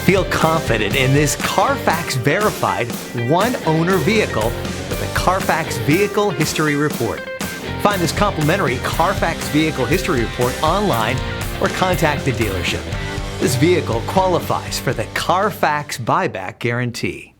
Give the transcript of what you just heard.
Feel confident in this Carfax verified one-owner vehicle with a Carfax Vehicle History Report. Find this complimentary Carfax Vehicle History Report online or contact the dealership. This vehicle qualifies for the Carfax Buyback Guarantee.